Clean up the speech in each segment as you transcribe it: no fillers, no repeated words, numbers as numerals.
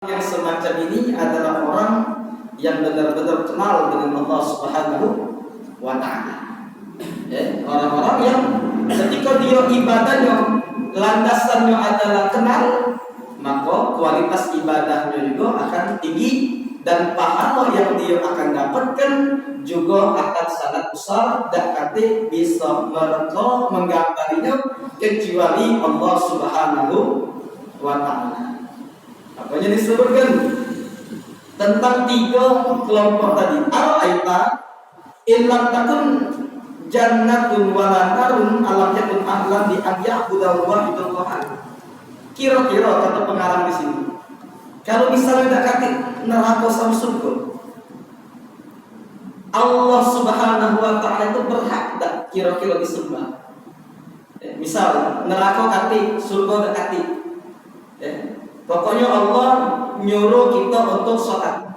Yang semacam ini adalah orang yang benar-benar kenal dengan Allah Subhanahu wa Ta'ala. Ya, orang-orang yang ketika dia ibadahnya landasannya adalah kenal, maka kualitas ibadahnya juga akan tinggi dan pahala yang dia akan dapatkan juga akan sangat besar dan kata bisa mereka menggambarinya kecuali Allah Subhanahu wa Ta'ala. Apanya disebutkan tentang tiga kelompok tadi. Al-aita illam takun jannatun wala narun alam yakun ahlan di ayya'budahu wahidallahan. Kira-kira kata pengarang di sini, kalau misalnya tidak kata neraka sama surga, Allah Subhanahu wa Ta'ala itu berhak tak kira-kira disembah? Misal neraka kata, surga tak kata. Pokoknya Allah nyuruh kita untuk sholat,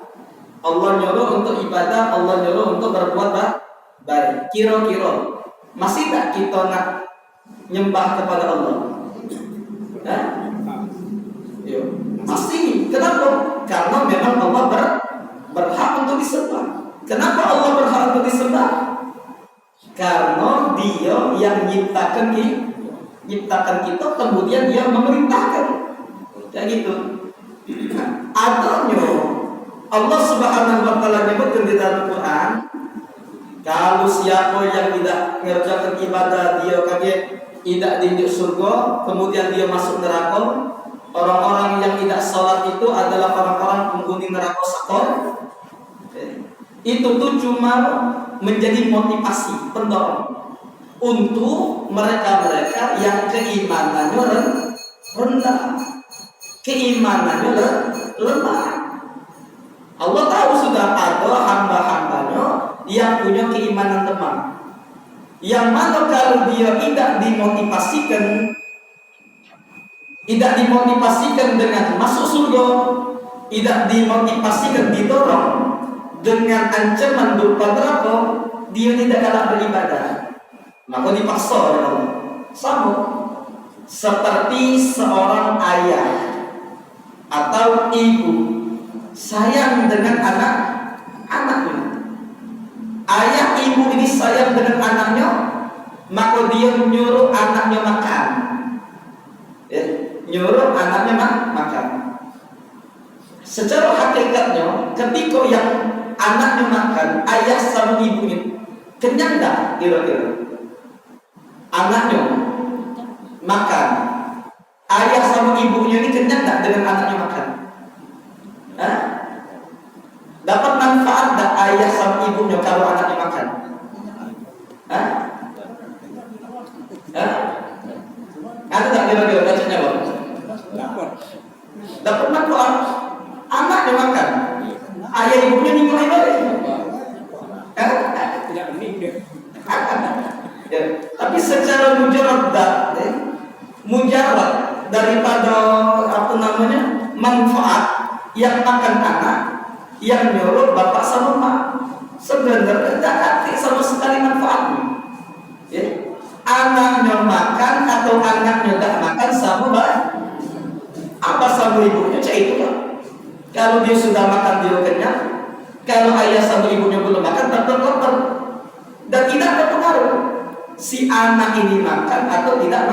Allah nyuruh untuk ibadah, Allah nyuruh untuk berbuat baik. Kira-kira masih tak kita nak nyembah kepada Allah? Masih. Kenapa? Karena memang Allah berhak untuk disembah. Kenapa Allah berhak untuk disembah? Karena Dia yang menciptakan kita, kemudian Dia memerintahkan. Kayak gitu. Adanya Allah Subhanahu wa Ta'ala menyebutkan di dalam Quran, kalau siapa yang tidak mengerjakan ibadah dia kaget tidak diinjak surga, kemudian dia masuk neraka. Orang-orang yang tidak salat itu adalah orang-orang penghuni neraka sakor. Itu tuh cuma menjadi motivasi pendorong untuk mereka-mereka yang keimanannya rendah, keimanannya lemah. Allah tahu sudah ada hamba-hambanya yang punya keimanan lemah, yang mana kalau dia tidak dimotivasikan dengan masuk surga, tidak dimotivasikan didorong dengan ancaman berupa neraka, dia tidak kalah beribadah, maka dipaksa oleh Allah. Sama seperti seorang ayah atau ibu sayang dengan anaknya. Ayah ibu ini sayang dengan anaknya, maka dia menyuruh anaknya makan. Nyuruh anaknya makan. Secara hakikatnya, ketika yang anaknya makan, ayah sama ibunya kenyang tak kira-kira? Anaknya makan, ayah sama ibunya ini kenyang tak dengan anaknya makan? Dapat manfaat tak ayah sama ibunya kalau anaknya makan? Ada tak kira-kira bacanya bang? Dapat manfaat anaknya makan, ayah ibunya ninggalin balik. Tidak bening deh. Tapi secara mujarab daripada manfaat yang makan anak, yang nyuruh bapak sama mak, sebenarnya tidak ada sama sekali manfaatnya. Anaknya makan atau anaknya tidak makan sama baik. Apa sama ibunya? Cak itu kan. Kalau dia sudah makan dia kenyang, kalau ayah sama ibunya belum makan tetap lapar dan tidak berpengaruh si anak ini makan atau tidak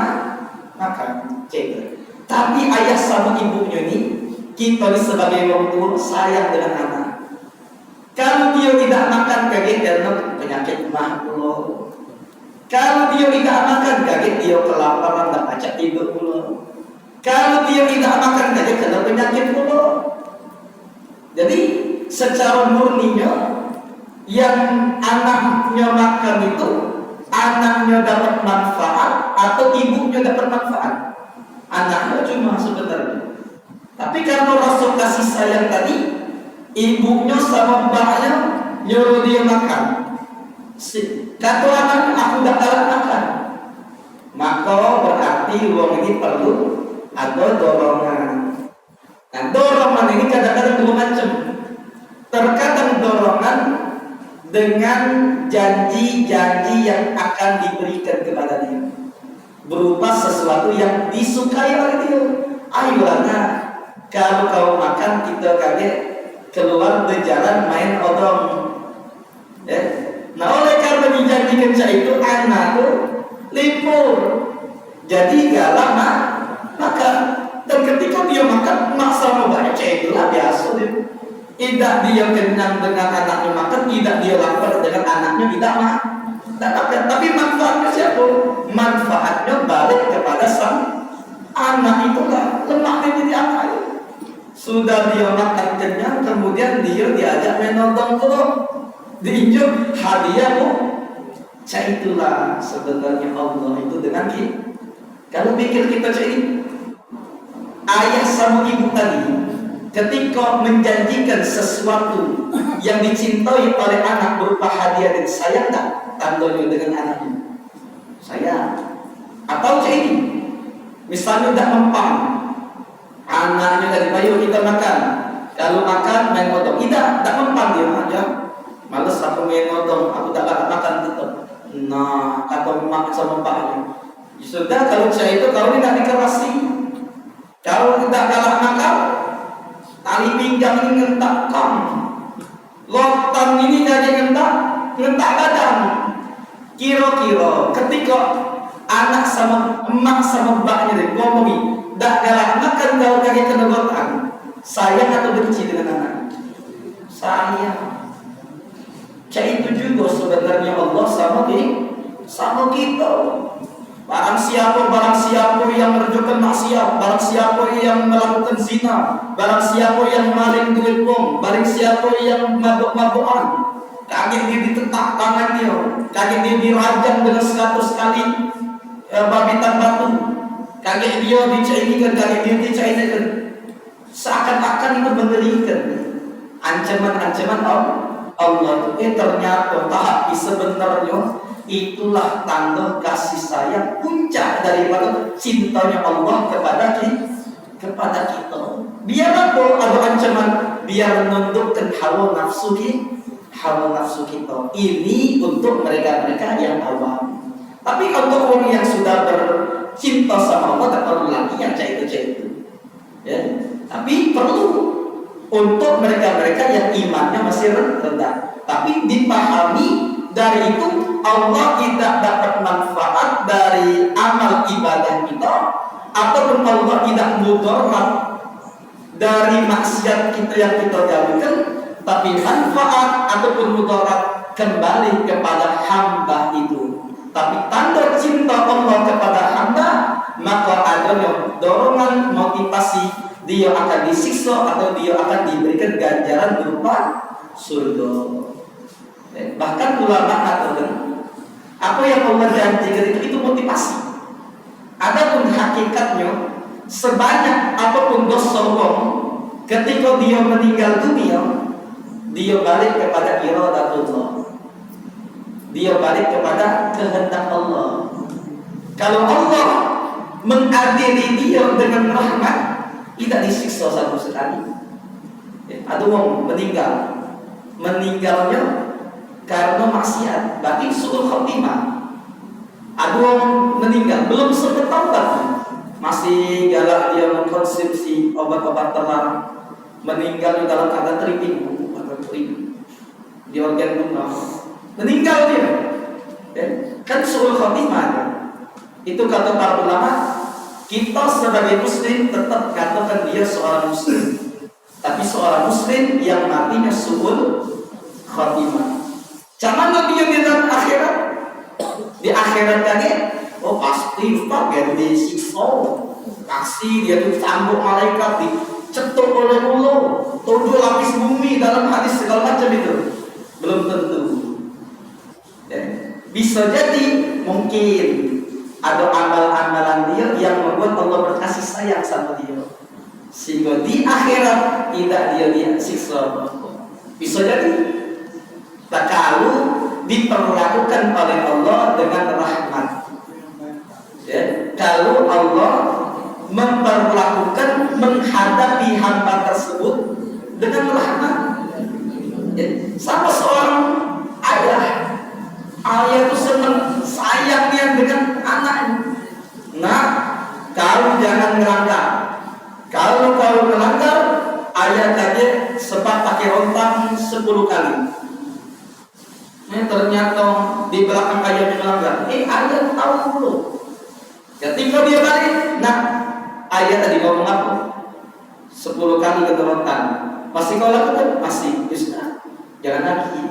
makan. Cek. Tapi ayah sama ibunya ini, kita ini sebagai orang tua sayang dengan anak. Kalau dia tidak makan kaget karena penyakit mah pula. Kalau dia tidak makan kaget dia kelaparan dan acak tidur pula. Kalau dia tidak makan kaget karena penyakit pula. Jadi secara murninya yang anaknya makan itu anaknya dapat manfaat atau ibunya dapat manfaat? Anaknya cuma sebenarnya. Tapi karena Rasul kasih sayang tadi, ibunya sama bapaknya nyuruh dia makan. Kata anaknya, aku tak kalah makan. Maka berarti uang ini perlu ada dorongan. Nah, dorongan ini kadang-kadang dua macam. Terkadang dorongan dengan janji-janji yang akan diberikan kepada dia, berupa sesuatu yang disukai oleh dia. Ayolah nak, Kalau kau makan kita kaget keluar di jalan main odong. Ya. Nah oleh karena dijanjikan itu anak tuh libur, jadi galak makan. Dan ketika dia makan maksa mau banyak itulah biasa dia. Tidak dia kenyang dengan anaknya makan, tidak dia lapar dengan anaknya tidak makan. Tapi manfaatnya siapa? Manfaatnya balik kepada sang anak itulah lemaknya jadi apa? Sudah dia makan kenyang, kemudian dia diajak menonton tuh diinjak hadiahmu. Itulah sebenarnya Allah itu dengan kita. Kalau pikir kita ini ayah sama ibu tadi ketika menjanjikan sesuatu yang dicintai oleh anak berupa hadiah dan sayang tak tandanya dengan anaknya sayang. Atau ini misalnya tidak mempan anaknya dari bayu kita makan, kalau makan main odong tidak mempan dia aja males aku main odong, aku tak akan makan tetap. Nah atau makan sama bapaknya sudah. Kalau saya itu kalau tidak dikerasi, kalau tidak galak makan, tali pinggang ini ngentak kam, lotan ini jadi ngentak badan. Kira-kira ketika anak sama emak sama mbaknya ngomongi tidak galak makan, kalau kaget kenegotan, sayang atau benci dengan anak? Sayang. Itu juga sebenarnya Allah sama kita. Barang siapa yang mengerjakan maksiat, barang siapa yang melakukan zina, barang siapa yang maling duit uang, barang siapa yang mabuk-mabukan, kaget dia ditetak tangan dia, kaget dia dirajam dengan 100 kali babitan batu, kaget dia dicairkan, kaget dia dicairkan, seakan-akan itu mengerikan. Ancaman-ancaman Allah itu ternyata tahap sebenarnya itulah tanda kasih sayang puncak daripada cintanya Allah kepada kita. Biar apa ada ancaman, biar menundukkan hawa nafsu kita. Ini untuk mereka-mereka yang awam. Tapi untuk orang yang sudah bercinta sama Allah tak perlu lagi yang itu. Ya. Tapi perlu untuk mereka-mereka yang imannya masih rendah. Tapi dipahami dari itu Allah tidak dapat manfaat dari amal ibadah kita, ataupun Allah tidak mudarat dari maksiat kita yang kita jauhkan, tapi manfaat ataupun mudarat kembali kepada hamba itu. Tapi tanda cinta Allah kepada hamba, maka adanya dorongan motivasi dia akan disiksa atau dia akan diberikan ganjaran berupa surga. Bahkan ulama mengatakan apa yang Allah janjikan itu motivasi. Adapun hakikatnya sebanyak apapun dosa orang, ketika dia meninggal dunia, dia balik kepada iradatullah, dia balik kepada kehendak Allah. Kalau Allah mengadili dia dengan rahmat, tidak disiksa sama sekali. Ada orang meninggalnya karena maksiat, berarti suul khotimah. Ada orang meninggal belum sempat taubat, masih galak dia mengkonsumsi obat-obat terlarang, meninggal di dalam keadaan tripping di organ tubuh, meninggal dia. Kan suul khotimah. Itu kata para ulama. Kita sebagai muslim tetap katakan dia seorang muslim, tapi seorang muslim yang matinya suul khotimah. Jangan dia di dalam akhirat. Di akhirat tadi, pasti Ustaz dia disiksa, pasti dia dicambuk malaikat, dicetuk oleh Allah, 7 lapis bumi dalam hadis segala macam itu. Belum tentu. Bisa jadi mungkin ada amal-amalan dia yang membuat Allah berkasih sayang sama dia, sehingga di akhirat tidak dia disiksa. Bisa jadi. Tak kalau diperlakukan oleh Allah dengan rahmat. Kalau Allah memperlakukan menghadapi hamba tersebut dengan rahmat. Sama seorang ayah itu senang sayangnya dengan anaknya. Nah, kau jangan melanggar. Kalau kau melanggar, aja sempat pakai rontang 10 kali. Ternyata di belakang ayahnya melanggar. Ayah tahu dulu. Ketika dia balik, nah ayah tadi ngomong apa? 10 kali keterotan. Masih kau lakukan? Masih. Bisa. Jangan lagi.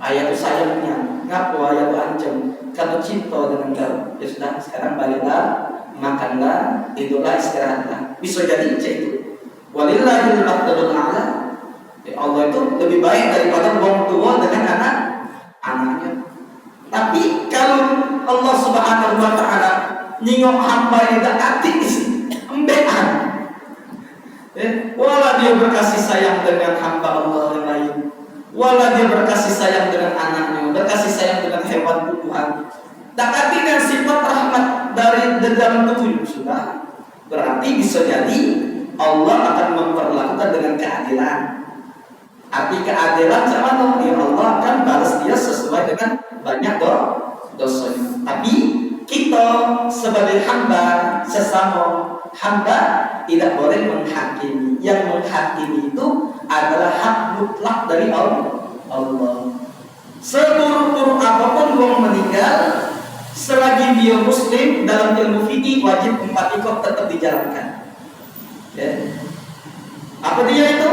Ayah itu sayangnya. Ngaku ayah itu ancam. Kalau cinta dengan kau. Ya sudah. Sekarang baliklah, makanlah, itulah istirahatlah. Bisa jadi itu. Walillahil mathalul a'la. Allah itu lebih baik daripada wong tua dengan anaknya. Tapi kalau Allah Subhanahu wa taala nyingok hamba yang tak hati embekan. Wala dia berkasih sayang dengan hamba Allah yang lain. Wala dia berkasih sayang dengan anaknya, berkasih sayang dengan hewan Tuhan. Tak hati dengan sifat rahmat dari dalam tubuh sudah. Berarti bisa jadi Allah akan memperlakukan dengan keadilan. Arti keadilan sama dong, ya Allah akan balas dia sesuai dengan banyak dosanya. Tapi kita sebagai hamba, sesama hamba tidak boleh menghakimi. Yang menghakimi itu adalah hak mutlak dari Allah. Seburuk-buruk apapun orang meninggal, selagi dia muslim, dalam ilmu fikih wajib 4 ikut tetap dijalankan. Ya. Apa dia itu?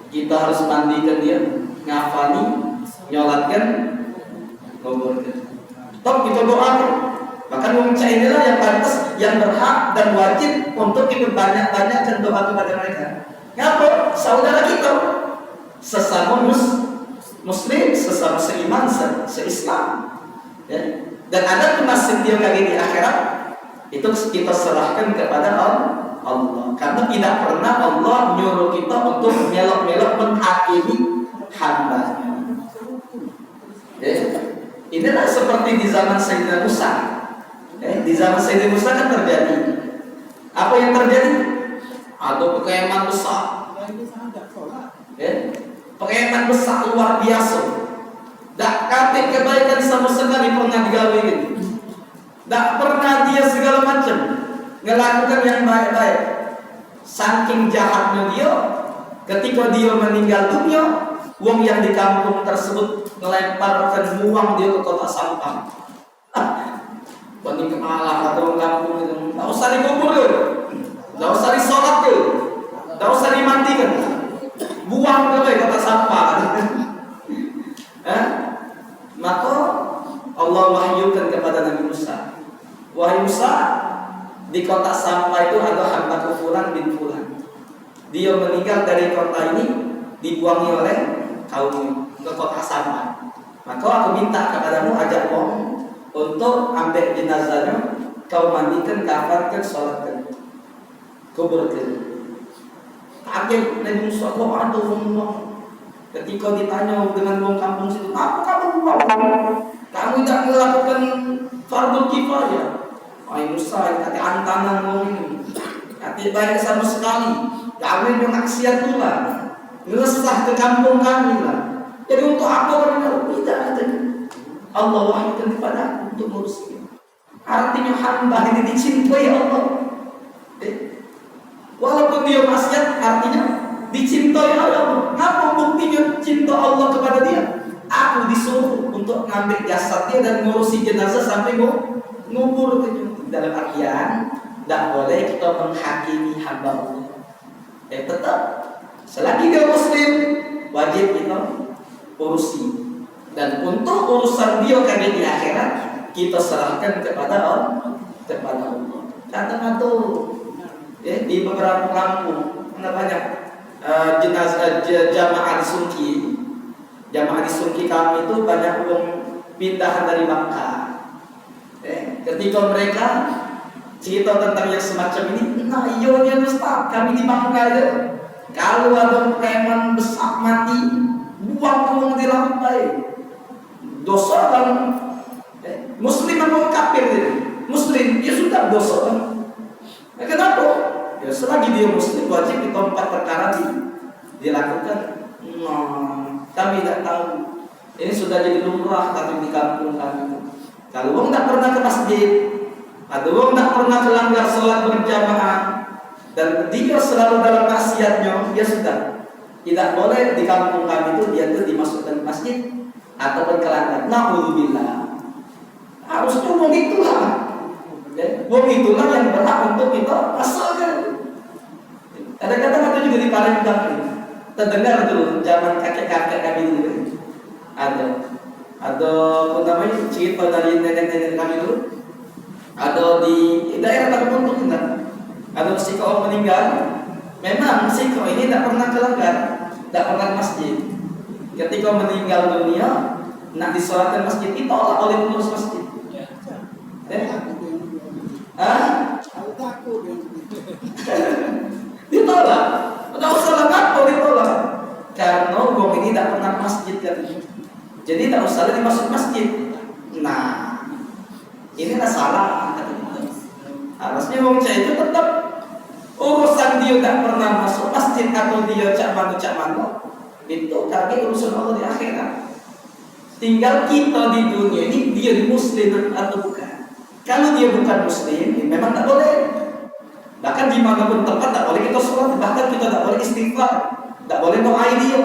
Kita harus mandikan dia, ngafali, nyolatkan, ngobrolkan. Top kita doakan. Maka membaca inilah yang pantas, yang berhak dan wajib untuk kita banyak-banyakkan doa kepada mereka. Ngapa? Saudara kita, sesama muslim, sesama seiman, seislam. Ya. Dan ada nasib dia kali di akhirat, itu kita serahkan kepada Allah. Karena tidak pernah Allah nyuruh kita untuk melok-melok menghakimi hamba-Nya. Ya. Inilah seperti di zaman Sayyidina Musa. Di zaman Sayyidina Musa kan terjadi. Apa yang terjadi? Ada kekeman besar. Ya. Kekeman besar luar biasa. Tak kata kebaikan sama sekali pernah digawain. Tak pernah dia segala macam melakukan yang baik-baik. Saking jahatnya dia, ketika dia meninggal dunia, uang yang di kampung tersebut melemparkan buang dia ke kotak sampah. Bani kepala atau kampung itu, tak usah dikubur tu, tak usah disolat tu, tak usah dimandikan, buang ke kotak sampah. Maka Allah wahyukan kepada Nabi Musa, wahai Musa, di kotak sampah itu ada hamba Fulan bin Fulan. Dia meninggal dari kota ini, dibuangi oleh kaumnya ke kotak sampah. Maka aku minta kepadamu, ajak orang untuk ambil jenazahnya, kau mandikan, kafarkan, sholatkan, kuburkan. Kaget Nabi Musa, kok ada orang. Ketika ditanya dengan orang kampung situ, apa kamu buat? Kamu tidak melakukan fardhu kifayah. Wahai Musa, kata antanan orang ini, kata banyak sama sekali. Kami yang maksiat pula, ngelesah ke kampung kami lah. Jadi untuk apa orang tidak ada? Allah wahyukan kepada untuk ngurusnya. Artinya hamba ini dicintai Allah. Walaupun dia maksiat, artinya dicintai Allah. Apa buktinya cinta Allah kepada dia? Aku disuruh untuk ngambil jasad dia dan ngurusi jenazah sampai ngubur itu. Dalam artian tidak boleh kita menghakimi hamba Allah. Tetap selagi dia muslim wajib kita urusi. Dan untuk urusan dia kali di akhirat kita serahkan kepada Allah. Kata-kata di beberapa kampung banyak jenazah jamaah di Sunki. Jamaah di Sunki kami itu banyak orang pindahan dari Makkah. Ketika mereka cerita tentang yang semacam ini, nah iya Ustaz, kami di Makkah ya. Kalau ada preman besar mati, buang uang di lantai. Dosa kan Muslim atau kafir ini? Muslim, dia sudah dosa kan? Kenapa? Ya selagi dia Muslim wajib di tempat perkara dilakukan. Kami tidak tahu. Ini sudah jadi lumrah tapi di kampung kami. Kalau orang tidak pernah ke masjid, atau orang tidak pernah melanggar sholat berjamaah, dan dia selalu dalam maksiatnya, ya sudah. Tidak boleh di kampung kami itu dia tuh dimasukkan ke masjid ataupun ke lantai. Na'udzubillah. Harusnya wong itulah. Wong itulah yang berhak untuk kita pasalkan. Kadang-kadang ada juga di Palembang ini. Terdengar dulu zaman kakek-kakek kami dulu. Ada apa namanya cerita dari nenek-nenek kami dulu. Ada di daerah tertentu kita. Ada si kaum meninggal. Memang si kaum ini tidak pernah ke langgar, tidak pernah ke masjid. Ketika meninggal dunia, nak disolatkan masjid, ditolak oleh pengurus masjid. Ditolak. Tidak usah langgar, ditolak. Karena wong ini tidak pernah ke masjid katanya. Jadi tidak usah lagi masuk masjid. Nah, inilah salah. Harusnya wong itu tetap urusan dia tidak pernah masuk masjid atau dia cak manu itu kaki urusan Allah di akhirat. Tinggal kita di dunia ini dia di muslim atau bukan. Kalau dia bukan muslim, memang tak boleh. Bahkan dimanapun tempat tak boleh kita sholat, bahkan kita tak boleh istighfar, tak boleh doa dia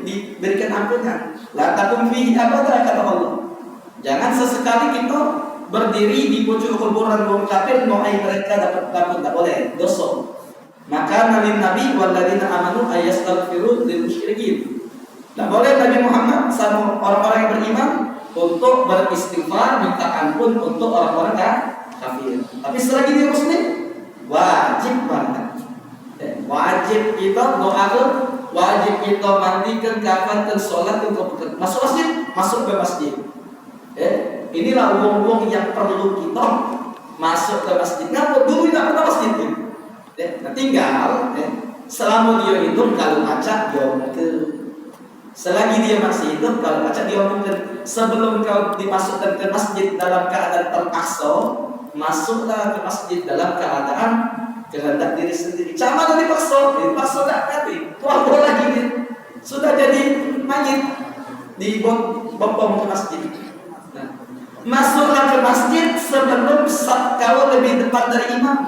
diberikan ampunan. La takum fihi abada kata Allah. Jangan sesekali kita berdiri di pucuk kuburan kaum kafir doai mereka dapat ampun, tak boleh, dosa. Maka Nabi walladzina amanu ayastaghfiru lil musyrikin. Tak boleh Nabi Muhammad sama orang-orang yang beriman untuk beristighfar minta ampun untuk orang-orang kafir. Tapi selagi dia muslim wajib banget. Wajib kita doa, wajib kita mandikan, kafankan, sholat, masuk masjid, masuk ke masjid. Inilah uang-uang yang perlu kita masuk ke masjid. Ngapa dulu tidak pernah masjid itu? Nah, tinggal selama dia hidup kalau baca dia mungkin. Selagi dia masih hidup kalau baca dia mungkin. Sebelum kau dimasukkan ke masjid dalam keadaan terpaksa, masuklah ke masjid dalam keadaan kehendak diri sendiri. Jangan dipaksa tak kati. Tuhan lagi sudah jadi mayit dibopong ke masjid. Masuklah ke masjid sebelum kau lebih depan dari imam.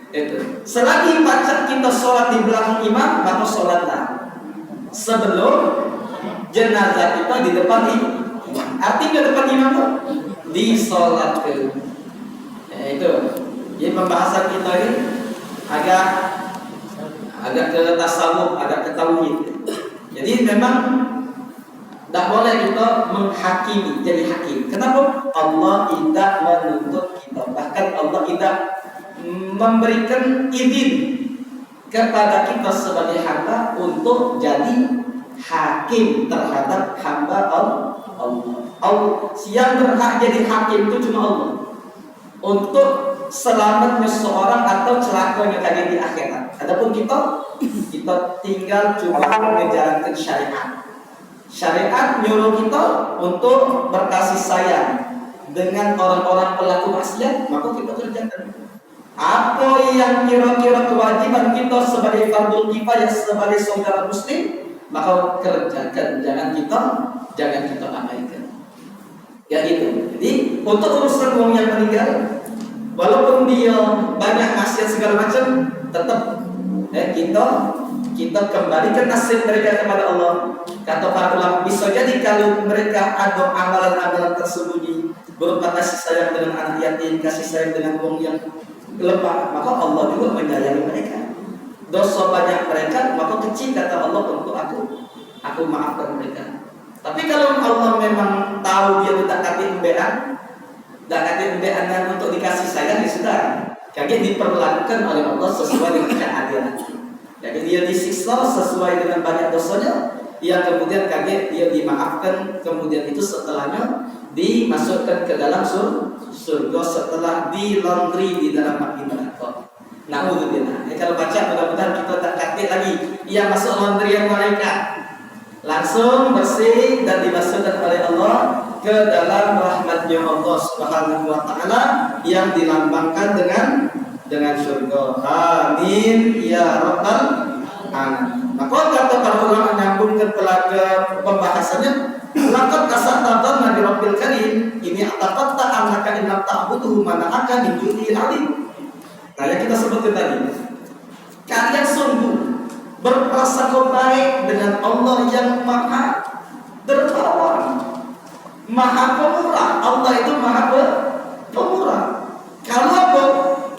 Itu. Selagi baca kita sholat di belakang imam, maka sholatlah sebelum jenazah kita di depan imam. Artinya depan imam itu disolatkan. Itu. Jadi pembahasan kita ini agak ke tasawuf, agak ke tauhid. Jadi memang tidak boleh kita menghakimi, jadi hakim. Kenapa? Allah tidak menuntut kita. Bahkan Allah tidak memberikan izin kepada kita sebagai hamba untuk jadi hakim terhadap hamba Allah. Yang berhak jadi hakim itu cuma Allah. Untuk selamatnya seorang atau celakanya tadi di akhirat. Adapun kita tinggal cuma menjalankan syariat. Syariat nyuruh kita untuk berkasih sayang dengan orang-orang pelaku maksiat, maka kita kerjakan. Apa yang kira-kira kewajiban kita sebagai fardhu kifayah, sebagai saudara muslim, maka kerjakan. Jangan kita abaikan. Ya itu. Jadi untuk urusan orang yang meninggal, walaupun dia banyak maksiat segala macam, tetap kita kembalikan nasib mereka kepada Allah. Kata para ulama, bisa jadi kalau mereka ada amalan-amalan tersembunyi berupa kasih sayang dengan anak yatim, kasih sayang dengan orang yang lemah, maka Allah juga menyayangi mereka. Dosa banyak mereka, maka kecil kata Allah untuk aku maafkan mereka. Tapi kalau Allah memang tahu dia tidak kasih umbean untuk dikasih sayang, ya sudah, kaget diperlakukan oleh Allah sesuai dengan keadilan. Jadi dia disiksa sesuai dengan banyak dosanya, yang kemudian kaget dia dimaafkan, kemudian itu setelahnya dimasukkan ke dalam surga setelah di laundry di dalam api neraka. Naudzubillah. Kalau baca mudah-mudahan kita tak kaget lagi yang masuk laundry yang malaikat, langsung bersih dan dimasukkan oleh Allah ke dalam rahmatnya Allah Subhanahu wa taala yang dilambangkan dengan surga. Amin ya rabbal alamin. Maka kata para ulama menyambungkan ke pembahasannya, laqad kasata dhanna bi rabbil karim, ini ataqatta annaka inna ta'buduhu mana'aka min dunil alim. Nah, yang kita sebutkan tadi, kalian sungguh berprasangka baik dengan Allah yang maha dermawan, maha pemurah. Allah itu maha pemurah. Kalau apa?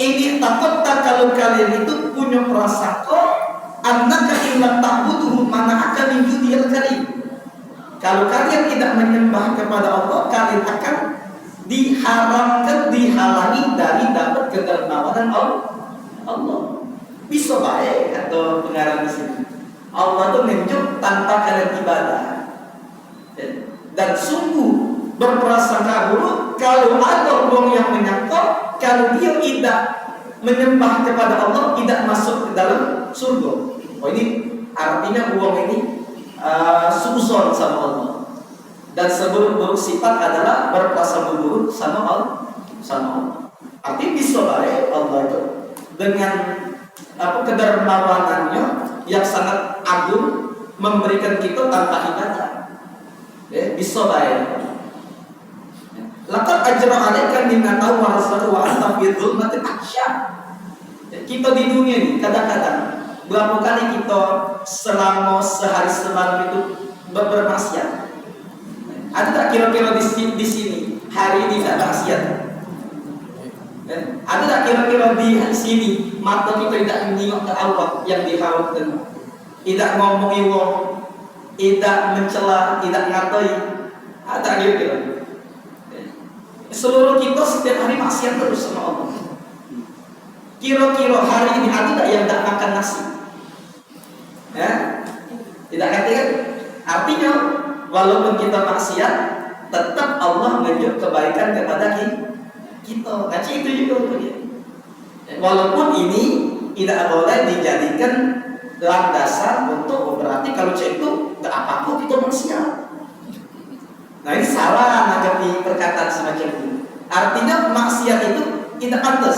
Ini takut tak kalau kalian itu punya prasangka annaka inna ta'buduhu mana'aka min dunil alim. Kalau kalian tidak menyembah kepada Allah, kalian akan diharamkan, dihalangi dari dapat kedermawanan Allah. Bisa baik atau pengarang di sini. Allah itu menunjuk tanpa kalian ibadah. Dan sungguh berprasangka buruk kalau ada orang yang menyangka kalau dia tidak menyembah kepada Allah tidak masuk ke dalam surga. Oh, ini artinya orang ini suuzon sama Allah. Dan seburuk-buruk sifat adalah berprasangka buruk sama Allah. Artinya bisa baik Allah itu dengan kedermawanannya yang sangat agung memberikan kita tanpa ibadah. Bisa baik. Laqad ajra 'alaika ni'matahu wa rasuluhu wa anta fi dhulmatin ahsyab. Kita di dunia ini kadang-kadang berapa kali kita selama sehari semalam itu bermaksiat? Ada tak kira-kira di sini hari ini tidak maksiat? Ada tak kira-kira di sini mata kita tidak menengok ke Allah yang diharapkan, tidak ngomongi wong, tidak mencela, tidak ngatai? Ada kira-kira? Seluruh kita setiap hari maksiat terus sama Allah. Kira-kira hari ini ada tak yang tidak makan nasi? Tidak ngerti kan? Artinya walaupun kita maksiat, tetap Allah menunjuk kebaikan kepada kita. Ngaji itu juga dia. Walaupun ini tidak boleh dijadikan landasan untuk berarti kalau cek itu nggak apa-apa kita maksiat. Nah, ini salah menanggapi perkataan semacam itu. Artinya maksiat itu tidak pantas.